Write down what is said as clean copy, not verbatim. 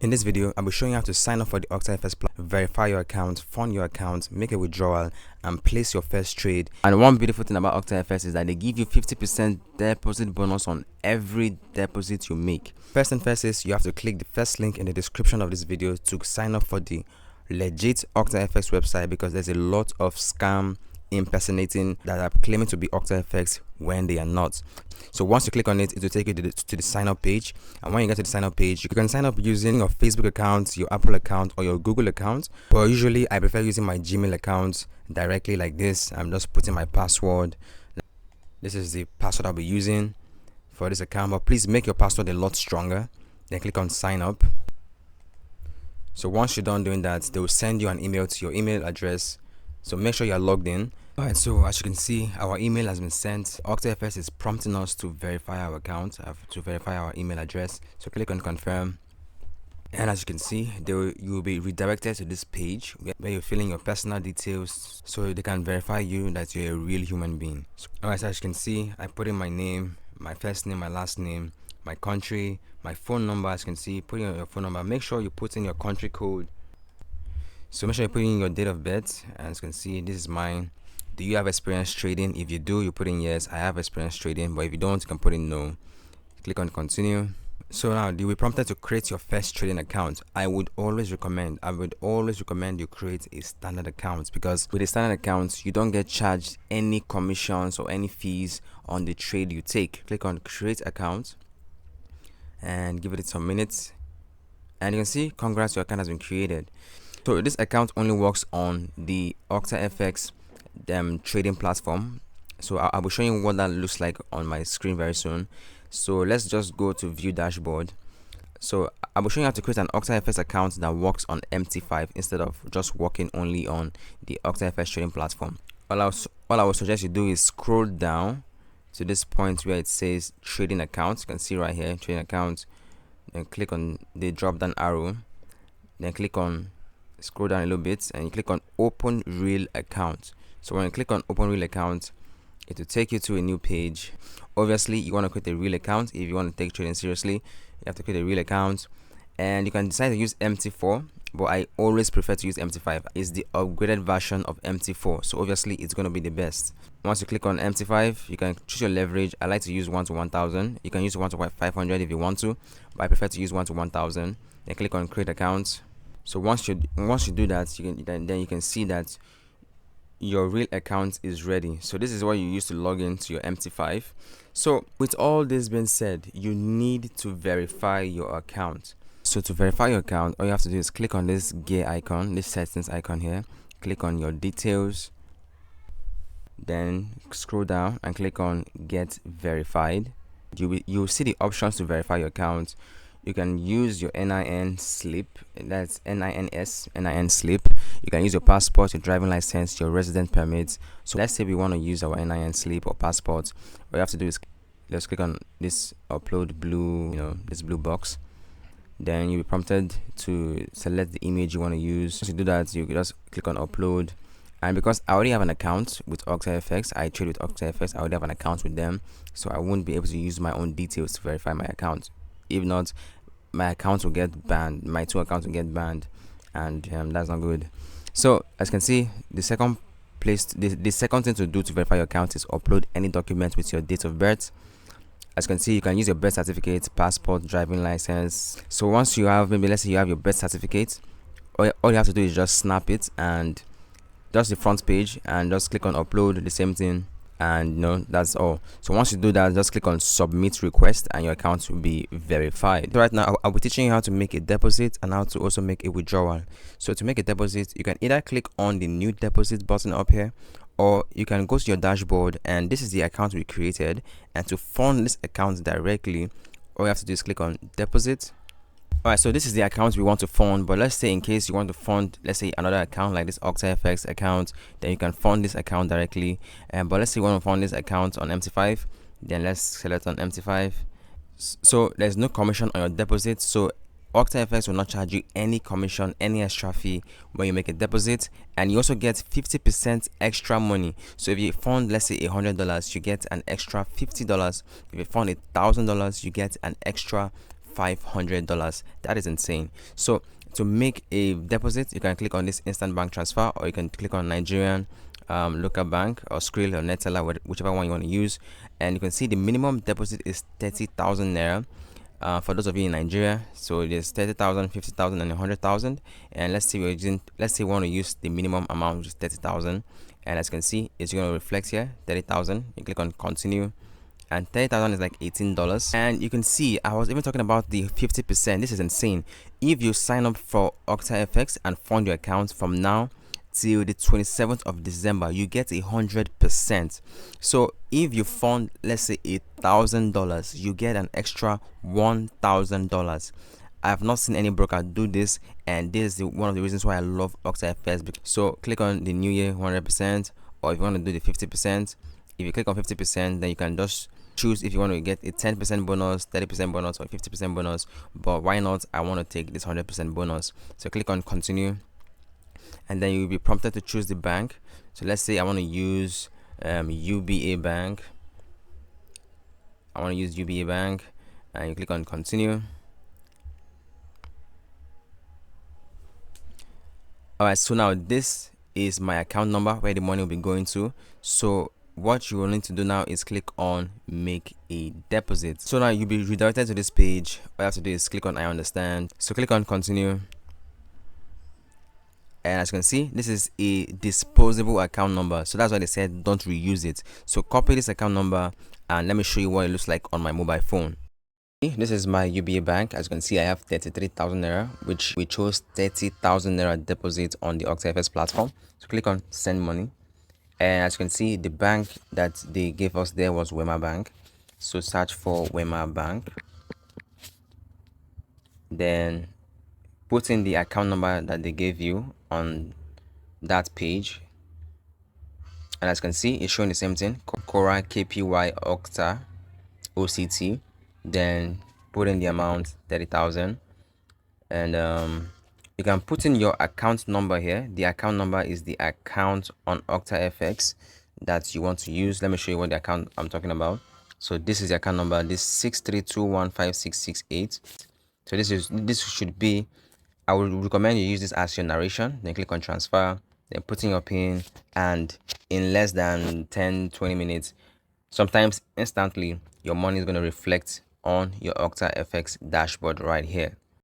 In this video, I'll be showing you how to sign up for the OctaFx platform, verify your account, fund your account, make a withdrawal, and place your first trade. And one beautiful thing about OctaFx is that they give you 50% deposit bonus on every deposit you make. First and first is you have to click the first link in the description of this video to sign up for the legit OctaFx website, because there's a lot of scam impersonating that are claiming to be OctaFx when they are not. So once you click on it, it will take you to the sign up page, and when you get to the sign up page, you can sign up using your Facebook account, your Apple account, or your Google account. But usually I prefer using my Gmail account directly like this. I'm just putting my password. This is the password I'll be using for this account, but please make your password a lot stronger. Then click on sign up. So once you're done doing that, they will send you an email to your email address, so make sure you're logged in. Alright, so as you can see, our email has been sent. OctaFx is prompting us to verify our account, to verify our email address. So click on confirm, and as you can see, you will be redirected to this page where you're filling your personal details so they can verify you that you're a real human being. Alright, so as you can see, I put in my name, my first name, my last name, my country, my phone number. As you can see, put in your phone number. Make sure you put in your country code. So make sure you put in your date of birth, and as you can see, this is mine. Do you have experience trading? If you do, you put in yes, I have experience trading. But if you don't, you can put in no. Click on continue. So now you'll be prompted to create your first trading account. I would always recommend you create a standard account, because with a standard account you don't get charged any commissions or any fees on the trade you take. Click on create account and give it some minutes, and you can see, congrats, your account has been created. So this account only works on the OctaFx trading platform. So I'll be showing you what that looks like on my screen very soon. So let's just go to view dashboard. So I'll be showing you how to create an OctaFx account that works on MT5 instead of just working only on the OctaFx trading platform. All I would suggest you do is scroll down to this point where it says trading account. You can see right here, trading account, then click on the drop down arrow, then scroll down a little bit, and you click on open real account. So when you click on open real account, it will take you to a new page. Obviously you want to create a real account. If you want to take trading seriously, you have to create a real account, and you can decide to use MT4, but I always prefer to use MT5. It's the upgraded version of MT4, so obviously it's going to be the best. Once you click on MT5, you can choose your leverage. I like to use 1 to 1000. You can use 1 to 500 if you want to, but I prefer to use 1 to 1000. Then click on create account. So once you do that, you can see that your real account is ready. So this is what you use to log into your MT5. So with all this being said, you need to verify your account. So to verify your account, all you have to do is click on this gear icon, this settings icon here. Click on your details, then scroll down and click on get verified. You will see the options to verify your account. You can use your NIN slip, that's NIN slip. You can use your passport, your driving license, your resident permit. So let's say we want to use our NIN slip or passport. What you have to do is let's click on this upload blue, this blue box. Then you'll be prompted to select the image you want to use. Once you do that, you just click on upload. And because I already have an account with OctaFx, I trade with OctaFx, I already have an account with them, so I won't be able to use my own details to verify my account. If not, my account will get banned, my 2 accounts will get banned, and that's not good. So as you can see, the second thing to do to verify your account is upload any document with your date of birth. As you can see, you can use your birth certificate, passport, driving license. So once you have, maybe let's say you have your birth certificate, all you have to do is just snap it and just the front page, and just click on upload, the same thing, and that's all. So once you do that, just click on submit request and your account will be verified. So right now I'll be teaching you how to make a deposit and how to also make a withdrawal. So to make a deposit, you can either click on the new deposit button up here, or you can go to your dashboard, and this is the account we created. And to fund this account directly, all you have to do is click on deposit. Alright, so this is the account we want to fund, but let's say in case you want to fund, let's say another account like this OctaFx account, then you can fund this account directly. But let's say you want to fund this account on MT5, then let's select on MT5. So there's no commission on your deposit, so OctaFx will not charge you any commission, any extra fee when you make a deposit, and you also get 50% extra money. So if you fund, let's say $100, you get an extra $50. If you fund $1,000, you get an extra $500. That is insane. So to make a deposit, you can click on this instant bank transfer, or you can click on Nigerian local bank or Skrill or Neteller, whichever one you want to use, and you can see the minimum deposit is 30,000 naira. For those of you in Nigeria, so there's 30,000, 50,000, and 100,000. And let's say we want to use the minimum amount, which is 30,000. And as you can see, it's going to reflect here 30,000. You click on continue, and 30,000 is like $18. And you can see I was even talking about the 50%. This is insane. If you sign up for OctaFx and fund your account from now till the 27th of December, you get 100%. So if you fund, let's say $1,000, you get an extra $1,000. I have not seen any broker do this, and this is one of the reasons why I love OctaFx. So click on the new year 100%, or if you want to do the 50%. If you click on 50%, then you can just choose if you want to get a 10% bonus, 30% bonus, or 50% bonus. But why not? I want to take this 100% bonus. So click on continue, and then you'll be prompted to choose the bank. So let's say I want to use UBA Bank. I want to use UBA Bank, and you click on continue. Alright, so now this is my account number where the money will be going to. So what you will need to do now is click on make a deposit. So now you'll be redirected to this page. All you have to do is click on I understand. So click on continue, and as you can see, this is a disposable account number, so that's why they said don't reuse it. So copy this account number, and let me show you what it looks like on my mobile phone. This is my UBA Bank. As you can see, I have 33,000 naira, which we chose 30,000 naira deposit on the OctaFx platform. So click on send money, and as you can see, the bank that they gave us there was Wema Bank. So search for Wema Bank, then put in the account number that they gave you on that page, and as you can see, it's showing the same thing, Cora KPY Octa OCT. Then put in the amount 30,000, and you can put in your account number here. The account number is the account on OctaFx that you want to use. Let me show you what the account I'm talking about. So this is the account number, this 63215668. So this should be, I would recommend you use this as your narration. Then click on transfer, then put in your PIN, and in less than 10-20 minutes, sometimes instantly, your money is going to reflect on your OctaFx dashboard right here.